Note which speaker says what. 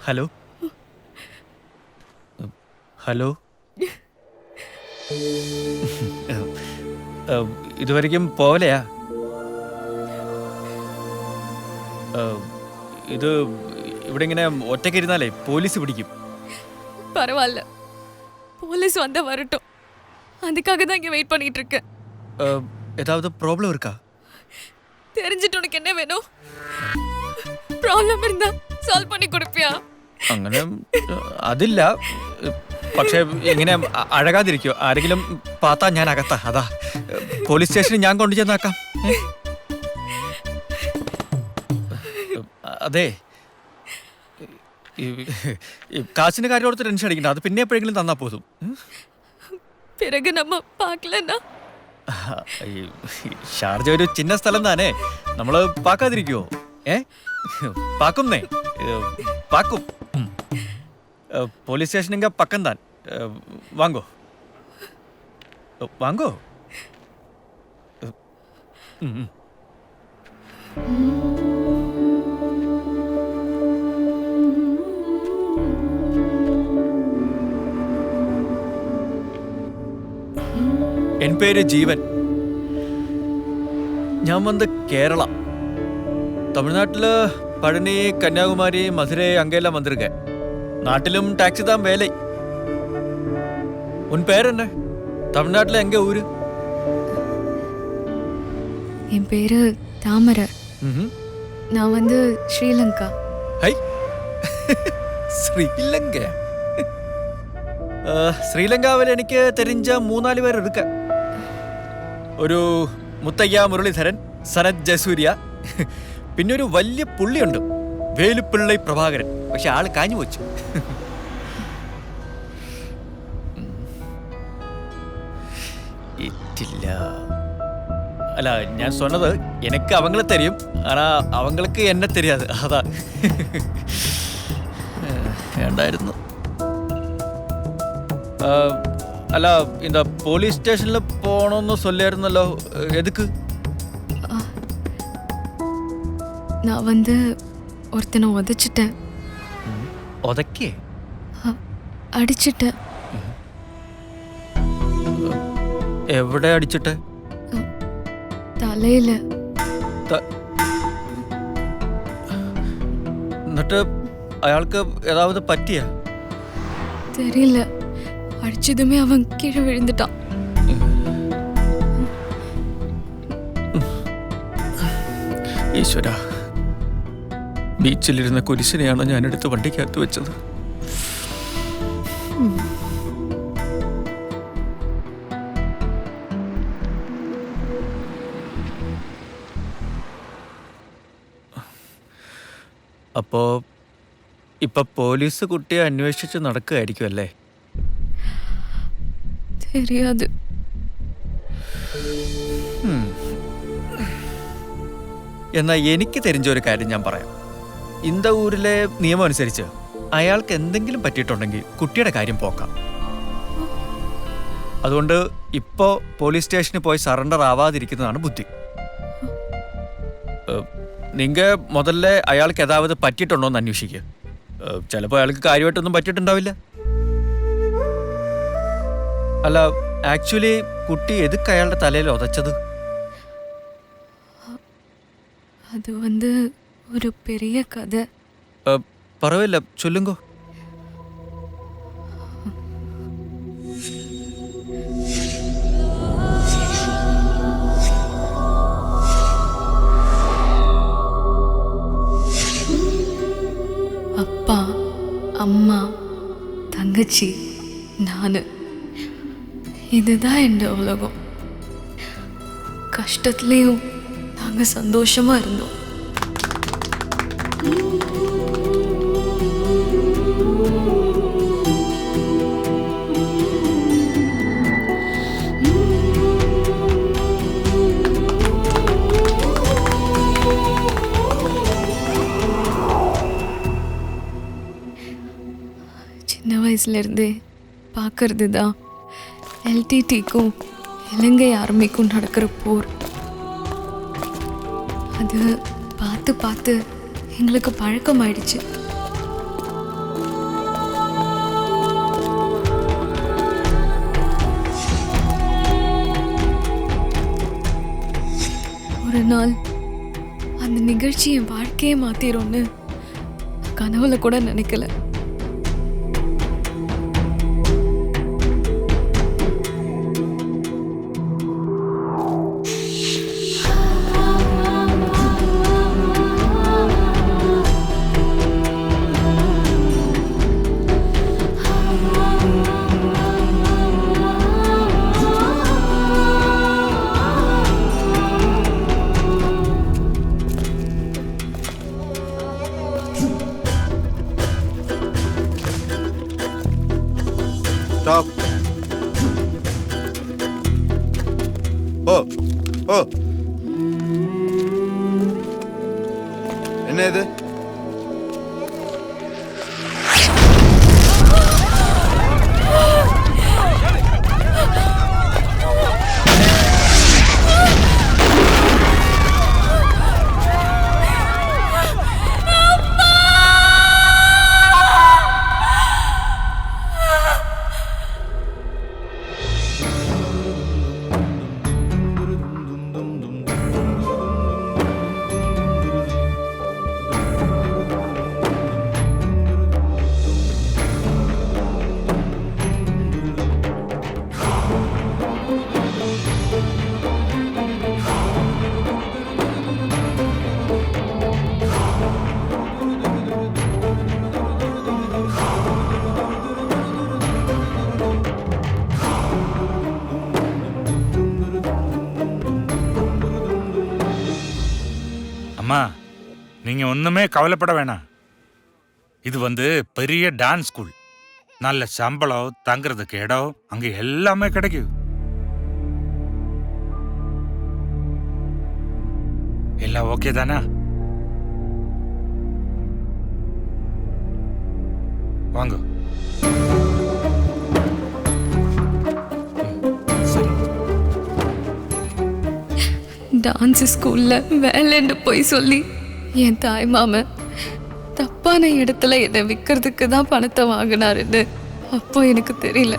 Speaker 1: Hello hello ഇതുവരെയ്ക്കും പോവലെയാ? ഇത് ഇവിടെ ഇങ്ങനെ ഒറ്റയ്ക്ക് ഇരുന്നാലേ പോലീസ് പിടിക്കും.
Speaker 2: பரவாயில்ல, போலீஸ் வந்தா வரட்டும். அதுக்காக தான் இங்க வெயிட் பண்ணிட்டு இருக்கேன்.
Speaker 1: ஏதாவது ப்ராப்ளம் இருக்கா?
Speaker 2: தெரிஞ்சிட்டு உனக்கு என்ன வேணும்? ப்ராப்ளம் இருந்தா சால்வ் பண்ணி கொடுப்பியா?
Speaker 1: അങ്ങനെ അതില്ല. പക്ഷേ ഇങ്ങനെ അഴകാതിരിക്കോ? ആരെങ്കിലും പാത്താ ഞാൻ അകത്താ. അതാ പോലീസ് സ്റ്റേഷനിൽ ഞാൻ കൊണ്ടു ചെന്നാക്കാം. അതെ, കാശിന്റെ കാര്യം ഓർത്ത് ടെൻഷൻ അടിക്കണ്ട. അത് പിന്നെ എപ്പോഴെങ്കിലും തന്നാ പോതും.
Speaker 2: பிறகு நம்ம பார்க்கலன்னா
Speaker 1: ഷാർജ ഒരു ചിന്ന സ്ഥലം താനേ. നമ്മള് പാക്കാതിരിക്കുവോ? പാക്കുന്നേ, പാക്കും. പോലീസ് സ്റ്റേഷനിങ്ക പക്കം താൻ. വാങ്ങോ വാങ്ങോ. എൻ പേര് ജീവൻ. ഞാൻ വന്ന് കേരള. തമിഴ്നാട്ടില് പഴനി, കന്യാകുമാരി, മധുரை அங்கெல்லாம் வந்திருக்கேன். நாட்டிலும் டாக்ஸி தான் வேலை. உன் பேர் என்ன? தமிழ்நாட்டில் எங்க ஊரு?
Speaker 2: என் பேரு தாமரை. நான் வந்து ஸ்ரீலங்கா.
Speaker 1: ஹை, ശ്രീലങ്ക. ശ്രീലങ്കാവിൽ എനിക്ക് തെരിഞ്ഞ 3-4 പേർ ഇരിക്ക. ഒരു മുത്തയ്യ മുരളീധരൻ, സനത് ജസൂര്യ, പിന്നെ ഒരു വലിയ പുള്ളിയുണ്ട്, വേലുപ്പിള്ളൈ പ്രഭാകരൻ. പക്ഷെ ആള് കാഞ്ഞു വെച്ചു. ഇറ്റില്ല. അല്ല, ഞാൻ சொன்னது എനിക്ക് അവങ്ങളെ தெரியும், ஆனா அவங்களுக்கு എന്നെ தெரியாது. അതാ വേണ്ടായിരുന്നു. അല്ല, இந்த போலீஸ் ஸ்டேஷன்ல போகணும்னு சொல்லியிருந்தല്ലോ, எதுக்கு?
Speaker 2: நான் வந்து ஒருத்தனை உதைச்சிட்டேன்.
Speaker 1: ഉതക്കേ?
Speaker 2: அடிச்சிட்டேன்.
Speaker 1: എവിടെ അടിച്ചിട്ട്?
Speaker 2: തലയില്.
Speaker 1: എന്നിട്ട് അയാൾക്ക് ഏതാവത് പറ്റിയ?
Speaker 2: தெரியல, அடிச்சதுமே அவன் கீழே விழுந்துட்டான்.
Speaker 1: ഈശ്വര, ബീച്ചിലിരുന്ന കുരിശിനെയാണോ ഞാൻ എടുത്ത് വണ്ടിക്കകത്ത് വെച്ചത്? അപ്പോ ഇപ്പൊ പോലീസ് കുട്ടിയെ അന്വേഷിച്ച് നടക്കുകയായിരിക്കും അല്ലേ?
Speaker 2: தெரியாது.
Speaker 1: എന്നാ എനിക്ക് തെരിഞ്ഞ ഒരു കാര്യം ഞാൻ പറയാം. ഇന്ത ഊരിലെ നിയമം അനുസരിച്ച് അയാൾക്ക് എന്തെങ്കിലും പറ്റിയിട്ടുണ്ടെങ്കിൽ കുട്ടിയുടെ കാര്യം പോക്കാം. അതുകൊണ്ട് ഇപ്പോ പോലീസ് സ്റ്റേഷനിൽ പോയി സറണ്ടർ ആവാതിരിക്കുന്നതാണ് ബുദ്ധി. നിങ്ങ മുതലേ അയാൾക്ക് ഏതാവത് പറ്റിയിട്ടുണ്ടോ എന്ന് അന്വേഷിക്കുക. ചിലപ്പോൾ അയാൾക്ക് കാര്യമായിട്ടൊന്നും പറ്റിയിട്ടുണ്ടാവില്ല. അല്ല, ആക്ച്വലി കുട്ടി എതുക്ക് അയാളുടെ തലയിൽ ഉതച്ചത്?
Speaker 2: அது வந்து ஒரு பெரிய கதை.
Speaker 1: പറവില്ല, ചൊല്ലുങ്കോ.
Speaker 2: அப்பா, அம்மா, தங்கச்சி, நான். இதுதான் என் உலகம். கஷ்டத்துலேயும் நாங்கள் சந்தோஷமா இருந்தோம். சின்ன வயசுலேருந்தே பார்க்கறது தான் எல்டிடிக்கும் இலங்கை ஆர்மிக்கும் நடக்கிற போர். அது பார்த்து பார்த்து எங்களுக்கு பழக்கமாயிடுச்சு. நாள் அந்த நிகழ்ச்சி என் வாழ்க்கையே மாத்திரும்னு கனவுல கூட நினைக்கல.
Speaker 3: Stop. Oh, oh. என்ன இது?
Speaker 4: அம்மா, நீங்க ஒண்ணுமே கவலைப்பட வேணாம். இது பெரிய டான்ஸ் ஸ்கூல். நல்ல சம்பளம், தங்குறதுக்கு இடம், அங்க எல்லாமே கிடைக்கும். எல்லாம் ஓகே தானா? வாங்க. சரி.
Speaker 2: டான்ஸ் ஸ்கூல்ல வேலைன்னு போய் சொல்லி என் தாய் மாமன் தப்பான இடத்துல என்னை விற்கிறதுக்கு தான் பணத்தை வாங்கினாருன்னு அப்போ எனக்கு தெரியல.